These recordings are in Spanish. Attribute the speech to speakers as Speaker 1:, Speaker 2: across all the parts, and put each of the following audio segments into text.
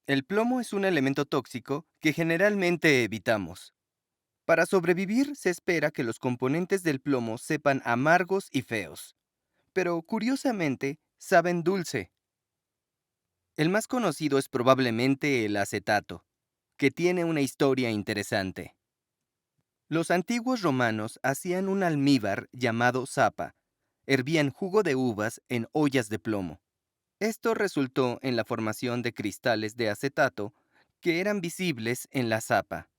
Speaker 1: El plomo es un elemento tóxico que generalmente evitamos. Para sobrevivir se espera que los componentes del plomo sepan amargos y feos, pero curiosamente saben dulce. El más conocido es probablemente el acetato, que tiene una historia interesante. Los antiguos romanos hacían un almíbar llamado sapa. Hervían jugo de uvas en ollas de plomo. Esto resultó en la formación de cristales de acetato que eran visibles en la sapa.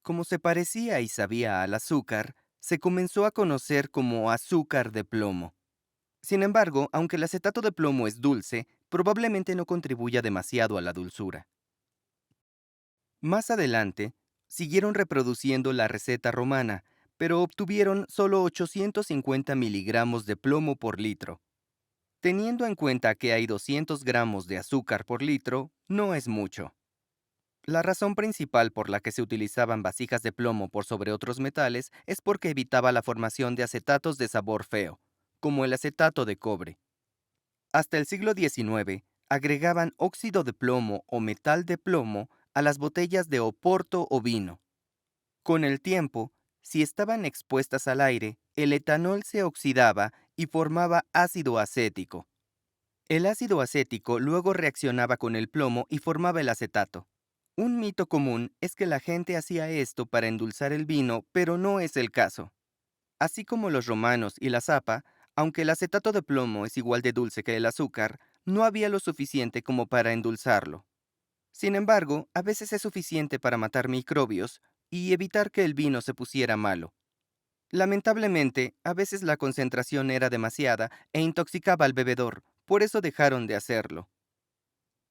Speaker 1: Como se parecía y sabía al azúcar, se comenzó a conocer como azúcar de plomo. Sin embargo, aunque el acetato de plomo es dulce, probablemente no contribuya demasiado a la dulzura. Más adelante, siguieron reproduciendo la receta romana, pero obtuvieron solo 850 miligramos de plomo por litro. Teniendo en cuenta que hay 200 gramos de azúcar por litro, no es mucho. La razón principal por la que se utilizaban vasijas de plomo por sobre otros metales es porque evitaba la formación de acetatos de sabor feo, como el acetato de cobre. Hasta el siglo XIX, agregaban óxido de plomo o metal de plomo a las botellas de oporto o vino. Con el tiempo, si estaban expuestas al aire, el etanol se oxidaba y formaba ácido acético. El ácido acético luego reaccionaba con el plomo y formaba el acetato. Un mito común es que la gente hacía esto para endulzar el vino, pero no es el caso. Así como los romanos y la sapa, aunque el acetato de plomo es igual de dulce que el azúcar, no había lo suficiente como para endulzarlo. Sin embargo, a veces es suficiente para matar microbios y evitar que el vino se pusiera malo. Lamentablemente, a veces la concentración era demasiada e intoxicaba al bebedor, por eso dejaron de hacerlo.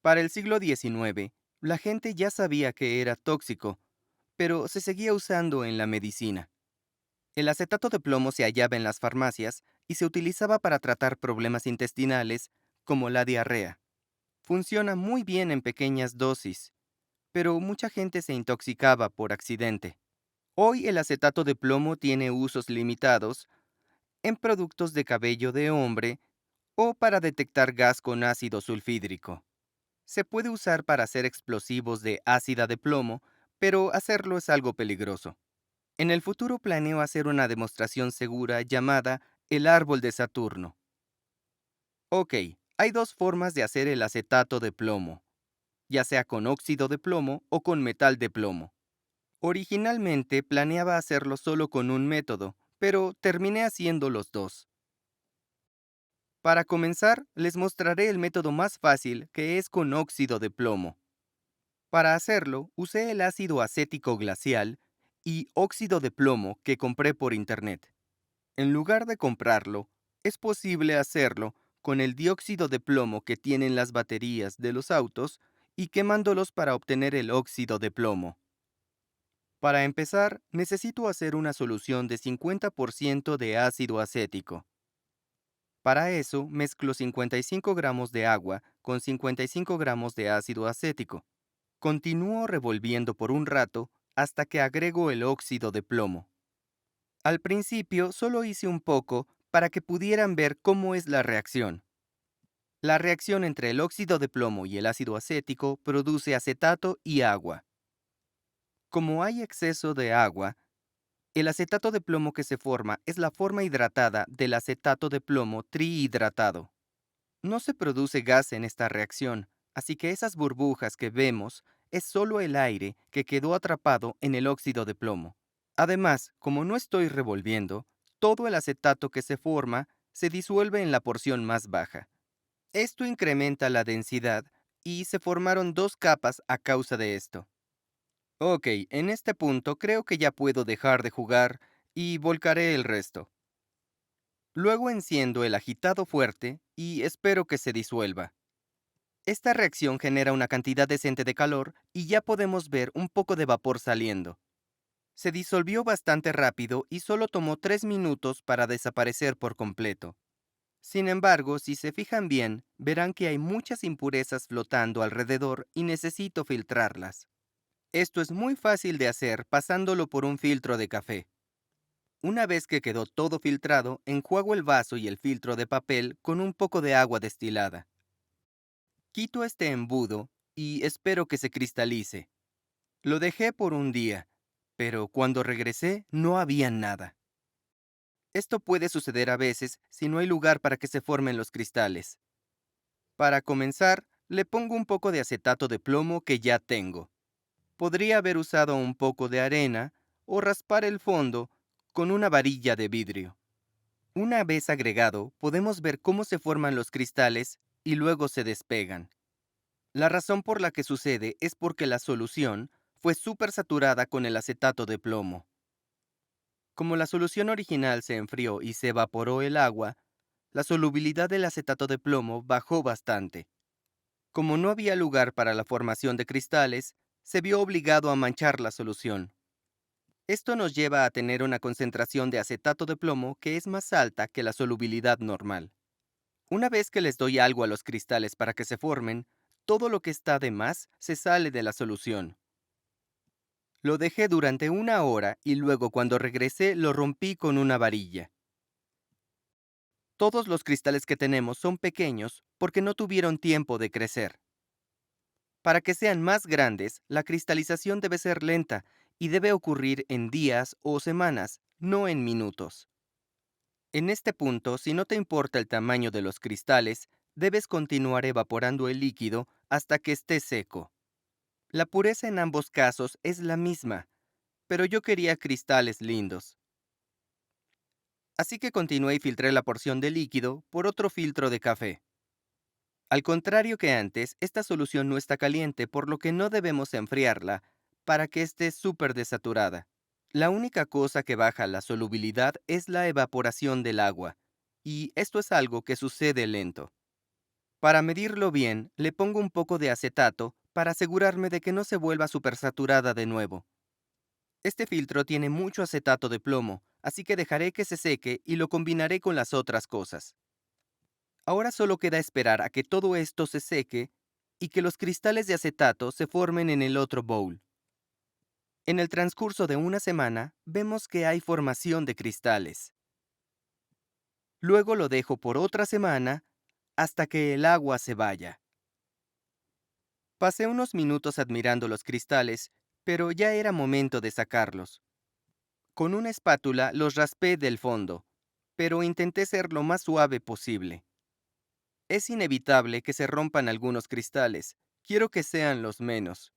Speaker 1: Para el siglo XIX, la gente ya sabía que era tóxico, pero se seguía usando en la medicina. El acetato de plomo se hallaba en las farmacias y se utilizaba para tratar problemas intestinales como la diarrea. Funciona muy bien en pequeñas dosis, pero mucha gente se intoxicaba por accidente. Hoy el acetato de plomo tiene usos limitados en productos de cabello de hombre o para detectar gas con ácido sulfídrico. Se puede usar para hacer explosivos de ácida de plomo, pero hacerlo es algo peligroso. En el futuro planeo hacer una demostración segura llamada el árbol de Saturno. Ok, hay dos formas de hacer el acetato de plomo, ya sea con óxido de plomo o con metal de plomo. Originalmente planeaba hacerlo solo con un método, pero terminé haciendo los dos. Para comenzar, les mostraré el método más fácil, que es con óxido de plomo. Para hacerlo, usé el ácido acético glacial y óxido de plomo que compré por internet. En lugar de comprarlo, es posible hacerlo con el dióxido de plomo que tienen las baterías de los autos y quemándolos para obtener el óxido de plomo. Para empezar, necesito hacer una solución de 50% de ácido acético. Para eso, mezclo 55 gramos de agua con 55 gramos de ácido acético. Continúo revolviendo por un rato hasta que agrego el óxido de plomo. Al principio solo hice un poco para que pudieran ver cómo es la reacción. La reacción entre el óxido de plomo y el ácido acético produce acetato y agua. Como hay exceso de agua, el acetato de plomo que se forma es la forma hidratada del acetato de plomo trihidratado. No se produce gas en esta reacción, así que esas burbujas que vemos es solo el aire que quedó atrapado en el óxido de plomo. Además, como no estoy revolviendo, todo el acetato que se forma se disuelve en la porción más baja. Esto incrementa la densidad y se formaron dos capas a causa de esto. Ok, en este punto creo que ya puedo dejar de jugar y volcaré el resto. Luego enciendo el agitado fuerte y espero que se disuelva. Esta reacción genera una cantidad decente de calor y ya podemos ver un poco de vapor saliendo. Se disolvió bastante rápido y solo tomó 3 minutos para desaparecer por completo. Sin embargo, si se fijan bien, verán que hay muchas impurezas flotando alrededor y necesito filtrarlas. Esto es muy fácil de hacer pasándolo por un filtro de café. Una vez que quedó todo filtrado, enjuago el vaso y el filtro de papel con un poco de agua destilada. Quito este embudo y espero que se cristalice. Lo dejé por un día, pero cuando regresé no había nada. Esto puede suceder a veces si no hay lugar para que se formen los cristales. Para comenzar, le pongo un poco de acetato de plomo que ya tengo. Podría haber usado un poco de arena o raspar el fondo con una varilla de vidrio. Una vez agregado, podemos ver cómo se forman los cristales y luego se despegan. La razón por la que sucede es porque la solución fue súper saturada con el acetato de plomo. Como la solución original se enfrió y se evaporó el agua, la solubilidad del acetato de plomo bajó bastante. Como no había lugar para la formación de cristales, se vio obligado a manchar la solución. Esto nos lleva a tener una concentración de acetato de plomo que es más alta que la solubilidad normal. Una vez que les doy algo a los cristales para que se formen, todo lo que está de más se sale de la solución. Lo dejé durante una hora y luego cuando regresé lo rompí con una varilla. Todos los cristales que tenemos son pequeños porque no tuvieron tiempo de crecer. Para que sean más grandes, la cristalización debe ser lenta y debe ocurrir en días o semanas, no en minutos. En este punto, si no te importa el tamaño de los cristales, debes continuar evaporando el líquido hasta que esté seco. La pureza en ambos casos es la misma, pero yo quería cristales lindos. Así que continué y filtré la porción de líquido por otro filtro de café. Al contrario que antes, esta solución no está caliente, por lo que no debemos enfriarla para que esté súper desaturada. La única cosa que baja la solubilidad es la evaporación del agua, y esto es algo que sucede lento. Para medirlo bien, le pongo un poco de acetato para asegurarme de que no se vuelva supersaturada de nuevo. Este filtro tiene mucho acetato de plomo, así que dejaré que se seque y lo combinaré con las otras cosas. Ahora solo queda esperar a que todo esto se seque y que los cristales de acetato se formen en el otro bowl. En el transcurso de una semana, vemos que hay formación de cristales. Luego lo dejo por otra semana hasta que el agua se vaya. Pasé unos minutos admirando los cristales, pero ya era momento de sacarlos. Con una espátula los raspé del fondo, pero intenté ser lo más suave posible. Es inevitable que se rompan algunos cristales. Quiero que sean los menos.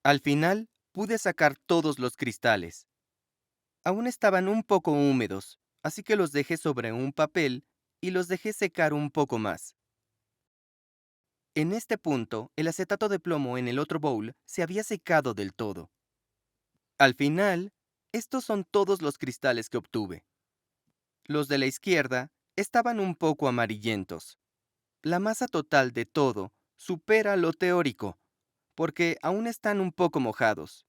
Speaker 1: Al final, pude sacar todos los cristales. Aún estaban un poco húmedos, así que los dejé sobre un papel y los dejé secar un poco más. En este punto, el acetato de plomo en el otro bowl se había secado del todo. Al final, estos son todos los cristales que obtuve. Los de la izquierda estaban un poco amarillentos. La masa total de todo supera lo teórico, porque aún están un poco mojados.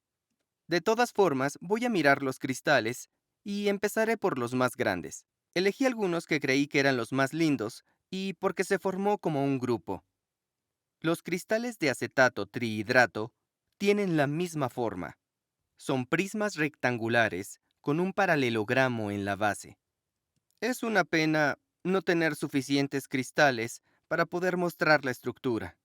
Speaker 1: De todas formas, voy a mirar los cristales y empezaré por los más grandes. Elegí algunos que creí que eran los más lindos y porque se formó como un grupo. Los cristales de acetato trihidrato tienen la misma forma. Son prismas rectangulares con un paralelogramo en la base. Es una pena no tener suficientes cristales para poder mostrar la estructura.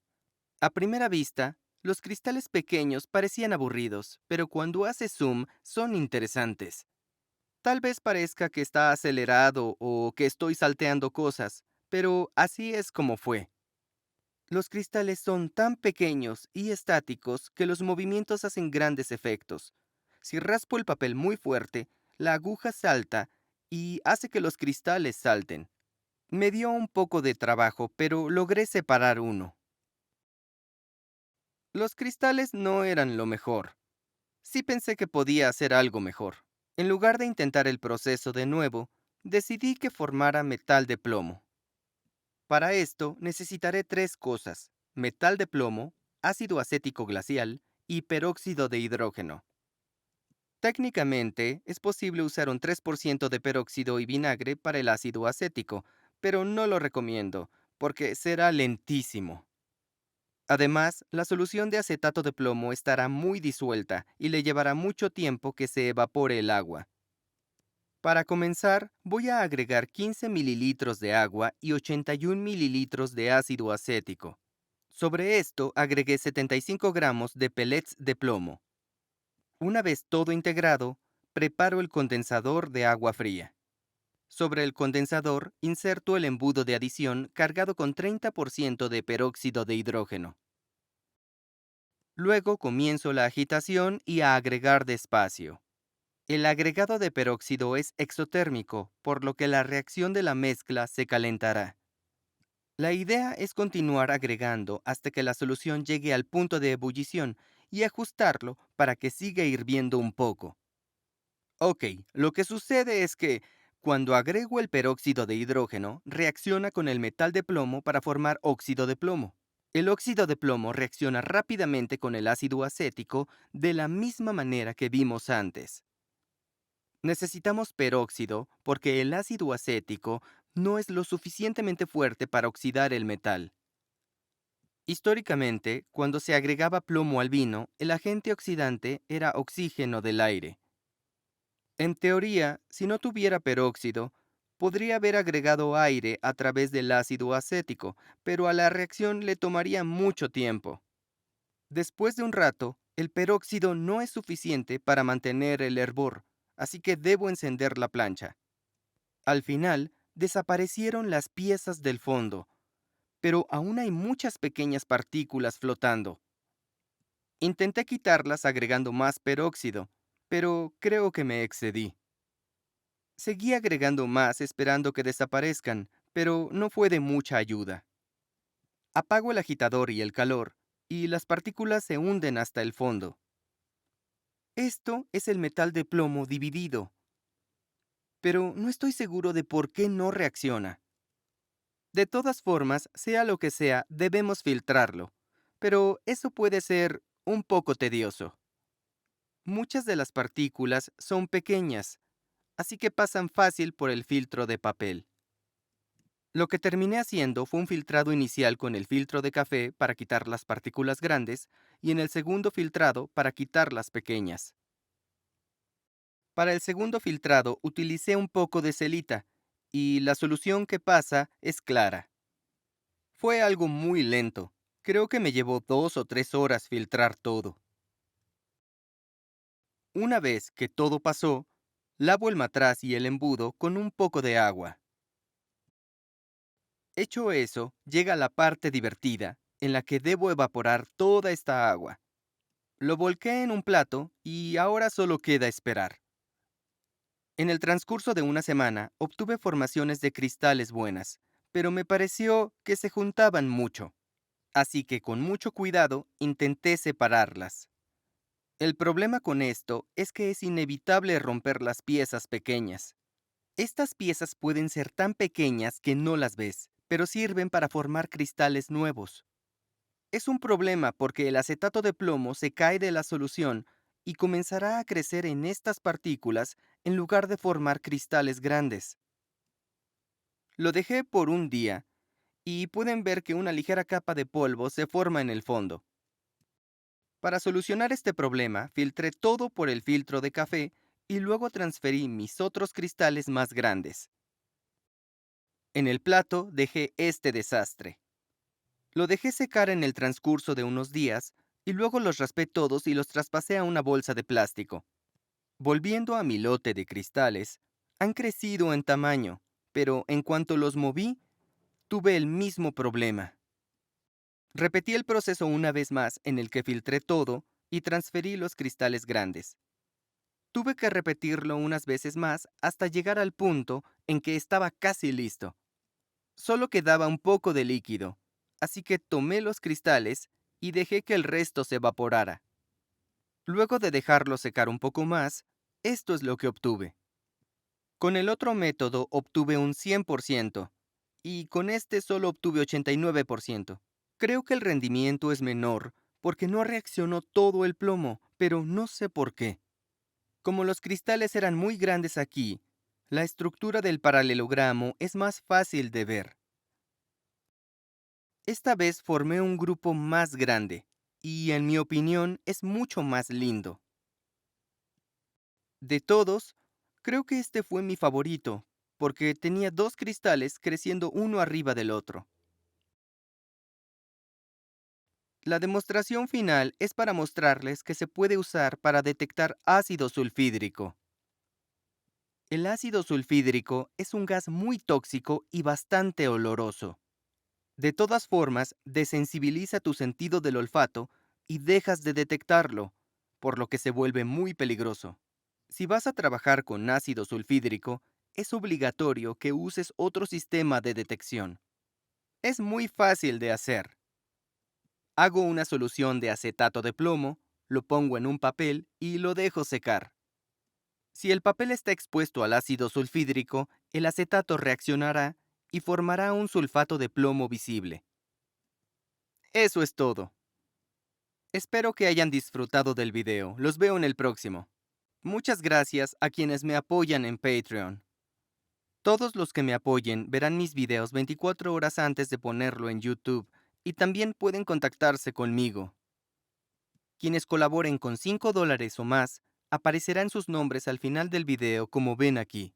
Speaker 1: A primera vista, los cristales pequeños parecían aburridos, pero cuando hace zoom son interesantes. Tal vez parezca que está acelerado o que estoy salteando cosas, pero así es como fue. Los cristales son tan pequeños y estáticos que los movimientos hacen grandes efectos. Si raspo el papel muy fuerte, la aguja salta y hace que los cristales salten. Me dio un poco de trabajo, pero logré separar uno. Los cristales no eran lo mejor. Sí pensé que podía hacer algo mejor. En lugar de intentar el proceso de nuevo, decidí que formara metal de plomo. Para esto necesitaré tres cosas: metal de plomo, ácido acético glacial y peróxido de hidrógeno. Técnicamente, es posible usar un 3% de peróxido y vinagre para el ácido acético, pero no lo recomiendo, porque será lentísimo. Además, la solución de acetato de plomo estará muy disuelta y le llevará mucho tiempo que se evapore el agua. Para comenzar, voy a agregar 15 mililitros de agua y 81 mililitros de ácido acético. Sobre esto agregué 75 gramos de pellets de plomo. Una vez todo integrado, preparo el condensador de agua fría. Sobre el condensador, inserto el embudo de adición cargado con 30% de peróxido de hidrógeno. Luego comienzo la agitación y a agregar despacio. El agregado de peróxido es exotérmico, por lo que la reacción de la mezcla se calentará. La idea es continuar agregando hasta que la solución llegue al punto de ebullición y ajustarlo para que siga hirviendo un poco. Ok, lo que sucede es que cuando agrego el peróxido de hidrógeno, reacciona con el metal de plomo para formar óxido de plomo. El óxido de plomo reacciona rápidamente con el ácido acético de la misma manera que vimos antes. Necesitamos peróxido porque el ácido acético no es lo suficientemente fuerte para oxidar el metal. Históricamente, cuando se agregaba plomo al vino, el agente oxidante era oxígeno del aire. En teoría, si no tuviera peróxido, podría haber agregado aire a través del ácido acético, pero a la reacción le tomaría mucho tiempo. Después de un rato, el peróxido no es suficiente para mantener el hervor, así que debo encender la plancha. Al final, desaparecieron las piezas del fondo, pero aún hay muchas pequeñas partículas flotando. Intenté quitarlas agregando más peróxido, pero creo que me excedí. Seguí agregando más esperando que desaparezcan, pero no fue de mucha ayuda. Apago el agitador y el calor, y las partículas se hunden hasta el fondo. Esto es el metal de plomo dividido, pero no estoy seguro de por qué no reacciona. De todas formas, sea lo que sea, debemos filtrarlo, pero eso puede ser un poco tedioso. Muchas de las partículas son pequeñas, así que pasan fácil por el filtro de papel. Lo que terminé haciendo fue un filtrado inicial con el filtro de café para quitar las partículas grandes y en el segundo filtrado para quitar las pequeñas. Para el segundo filtrado utilicé un poco de celita y la solución que pasa es clara. Fue algo muy lento. Creo que me llevó 2 o 3 horas filtrar todo. Una vez que todo pasó, lavo el matraz y el embudo con un poco de agua. Hecho eso, llega la parte divertida, en la que debo evaporar toda esta agua. Lo volqué en un plato y ahora solo queda esperar. En el transcurso de una semana obtuve formaciones de cristales buenas, pero me pareció que se juntaban mucho. Así que con mucho cuidado intenté separarlas. El problema con esto es que es inevitable romper las piezas pequeñas. Estas piezas pueden ser tan pequeñas que no las ves, pero sirven para formar cristales nuevos. Es un problema porque el acetato de plomo se cae de la solución y comenzará a crecer en estas partículas en lugar de formar cristales grandes. Lo dejé por un día y pueden ver que una ligera capa de polvo se forma en el fondo. Para solucionar este problema, filtré todo por el filtro de café y luego transferí mis otros cristales más grandes. En el plato dejé este desastre. Lo dejé secar en el transcurso de unos días y luego los raspé todos y los traspasé a una bolsa de plástico. Volviendo a mi lote de cristales, han crecido en tamaño, pero en cuanto los moví, tuve el mismo problema. Repetí el proceso una vez más en el que filtré todo y transferí los cristales grandes. Tuve que repetirlo unas veces más hasta llegar al punto en que estaba casi listo. Solo quedaba un poco de líquido, así que tomé los cristales y dejé que el resto se evaporara. Luego de dejarlo secar un poco más, esto es lo que obtuve. Con el otro método obtuve un 100% y con este solo obtuve 89%. Creo que el rendimiento es menor porque no reaccionó todo el plomo, pero no sé por qué. Como los cristales eran muy grandes aquí, la estructura del paralelogramo es más fácil de ver. Esta vez formé un grupo más grande, y en mi opinión es mucho más lindo. De todos, creo que este fue mi favorito, porque tenía 2 cristales creciendo uno arriba del otro. La demostración final es para mostrarles que se puede usar para detectar ácido sulfídrico. El ácido sulfídrico es un gas muy tóxico y bastante oloroso. De todas formas, desensibiliza tu sentido del olfato y dejas de detectarlo, por lo que se vuelve muy peligroso. Si vas a trabajar con ácido sulfídrico, es obligatorio que uses otro sistema de detección. Es muy fácil de hacer. Hago una solución de acetato de plomo, lo pongo en un papel y lo dejo secar. Si el papel está expuesto al ácido sulfídrico, el acetato reaccionará y formará un sulfato de plomo visible. Eso es todo. Espero que hayan disfrutado del video. Los veo en el próximo. Muchas gracias a quienes me apoyan en Patreon. Todos los que me apoyen verán mis videos 24 horas antes de ponerlo en YouTube y también pueden contactarse conmigo. Quienes colaboren con $5 o más, aparecerán sus nombres al final del video como ven aquí.